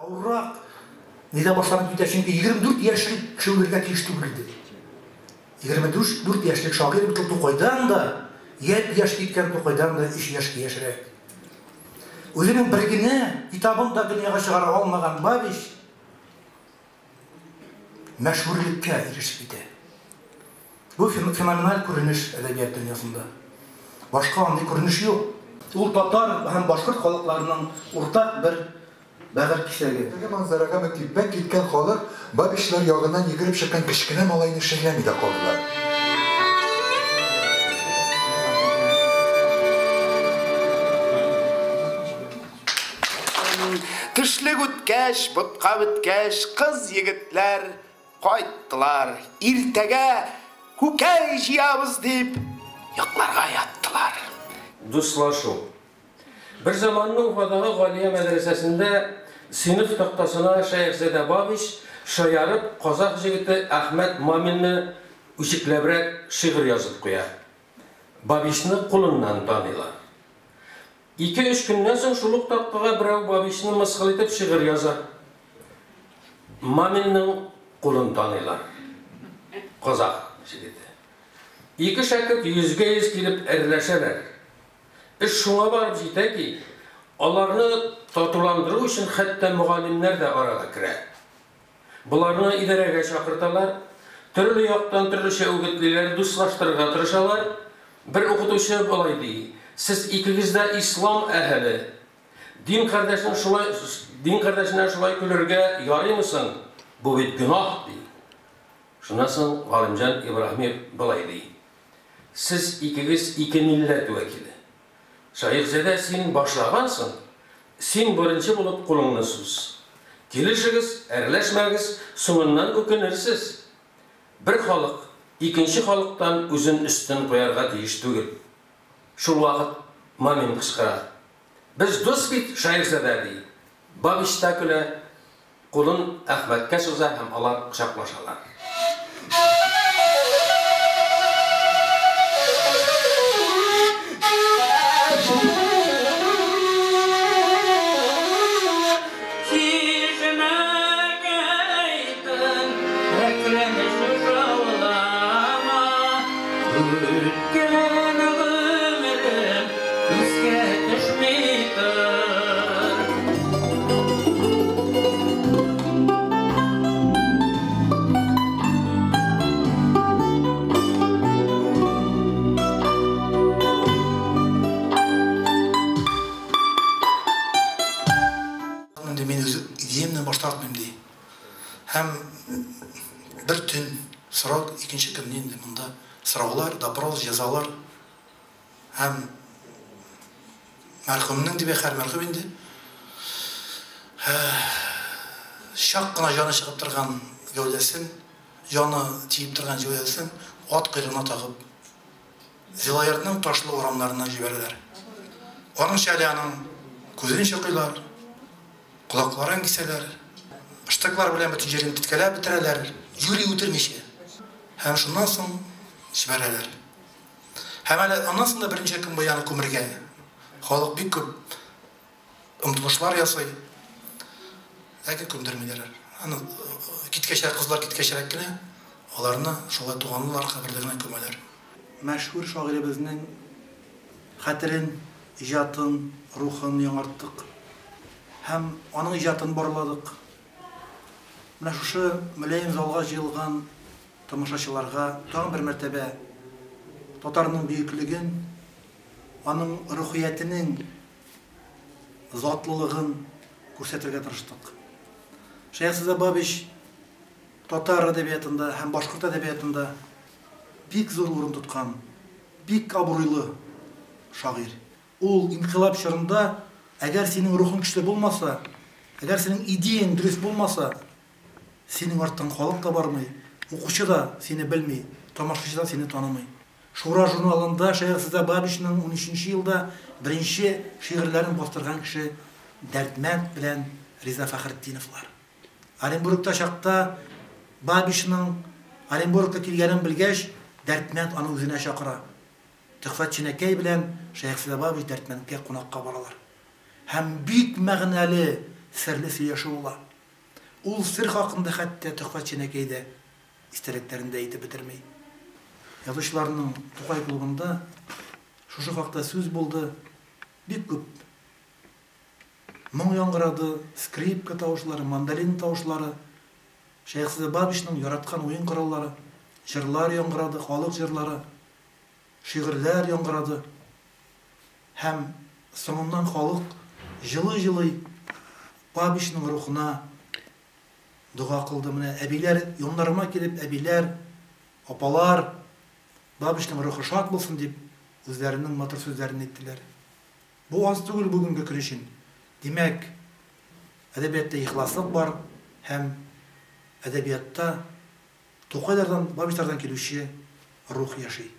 Ауыррақ, неде башланып кете, çünkü 24 яшьлек кешеләргә тиеш түгел иде. 24 яшьлек шагыйрь бит Тукайдан да, 7 яшь киткән Тукайдан да 3 яшькә яшьрәк. Үзенең бер генә китабында дөньяга чыгара алмаган Бабич мәшһүрлеккә ирешеп китә. Бу феноменаль күренеш әдәбият дөньясында. Башка андый күренеш юк. Ул татар һәм башкорт халыкларының уртак бер бәгырь кисәге. Манзарага мәктәпкә киткән халык Бабичлар ягыннан йөгереп чыккан кечкенә малайны шәйләми дә калдылар. Тишлек үткәч, ботка биткәч, кыз егетләр кайттылар. Иртәгә күкәй җыябыз дип якларга яттылар. Дуслашу. Bir zamanın Ufadagı Galiye Medresesinde sınıf taxtasına Şayxzade Babiş şayarıp Qazaq jigiti Ahmet Maminni üşiklebrek şiir yazıp koyar. Babişni kulundan tanıylar. 2-3 gündən soң şuluq taxtaga birəv Babişni mısqıl etib şiir yazar. Maminnin kulun tanıylar. Qazaq jigiti. 2 şakit yüzge yüz kilip erləşələr. İş şuna barıb jitə ki, onlarını tatulandırı üçün hətta müğalimlər də arada kirə. Bunlarını idarəyə çağırtalar, türlü yoxdan türlü şəvgətliləri duslaşdırığa tırışalar. Bir oxutucu olay deyil. Siz ikiniz də İslam əhəli, din qardaşına şulay külürgə yarı mısın? Bu bir günah deyil. Şunasın Galimcan İbrahimov olay deyil. Siz ikiniz iki millət vəkili. Şayxzade sen başlağansın, sen birinci bulup kulunu sus. Gelişigiz, erleşmegiz, sonundan ökünürsiz. Bir xalıq, ikinci xalықtan özün üstün koyarga deyiş tügül. Şul vaqt Mamin qışqırar. Biz dost bit Şayxzade deyil. Babişta küle kulun Ahmet'ke söze hem alar qışaqlaşalar. Hem bir tün sırav ikinci günden bunda sıravlar, doпрос, cezalar hem merhumunun dibe her merhum indi. Şakkına canı çıkıp durgan gövdesin, canı tiyip durgan gövdesin, at kıyrığına takıp Zilayır'ın taşlı oramlarına jiberler. Onun şəliyanın gözünü şakıylar, kulaklarını kiseler. Iştıklar bilen bütün yerini titkeler bitireler, yürü uturmuşu. Hem şundan sonra şibereler. Hemen ondan sonra birinci gün boyanı kömürge. Halk bir köp umtuluşlar yasay. Lakin kömdürmeler. Hani kitkeşer kızlar kitkeşerek yine, onlarını şolay tuğanlılar kabirlerine kömeler. Meşhur şagirimizin hatirin, icatın, ruhunu yaڭarttık. Hem onun icatını borladık. Мына шушы мүләйім залға жиылған тамашашыларға тағы бір мәртәбә татарның бүйіклігін, аның рухиятының затлылығын күрсәтергә тырыштык. Шайхзада Бабич татар әдәбиятында һәм башкорт әдәбиятында бик зур урын тоткан, бик абруйлы шагыйрь. Ул инқилаб чорында, әгәр синең рухың көчле булмаса, әгәр синең идеяң дөрес булмаса, senin arttan халык та бармый, укучы да сине белмей, тамашачы да сине танымый. Шура журналында Шайхзада Бабичның 13-нче елда беренче шигырьләрен бастырган кеше Дәртмәнд белән Риза Фәхретдиновлар. Оренбургта чакта Бабичның Оренбургка килгәнен белгәч, Дәртмәнд аны үзенә чакыра. Төхфәт Чинәкәй белән Шайхзада Бабич Дәртмәндкә кунакка баралар. Һәм бик мәгънәле, серле сөйләшү була. Ул сер хакында хәтта Төхфәт Ченекейдә истәлекләрендә әйтеп бетермәй. Язучыларның Тукай клубында шушы хакта сүз булды. Бик күп моң яңгырады, скрипка тавышлары, мандолин тавышлары, Шәйхзадә Бабичның яраткан уен кораллары, җырлар яңгырады, халык җырлары, шигырьләр яңгырады. Һәм соңыннан халык җылы-җылы Бабичның рухына дуга кылды. Менә әбиләр яннарыма килеп, әбиләр, апалар, Бабичның рухы шат булсын дип, үзләренең матур сүзләрен әйттеләр. Бу аз түгел бүгенге көн өчен. Димәк, әдәбиятта ихласлык бар һәм әдәбиятта Тукайлардан, Бабичтардан килүче рух яшый.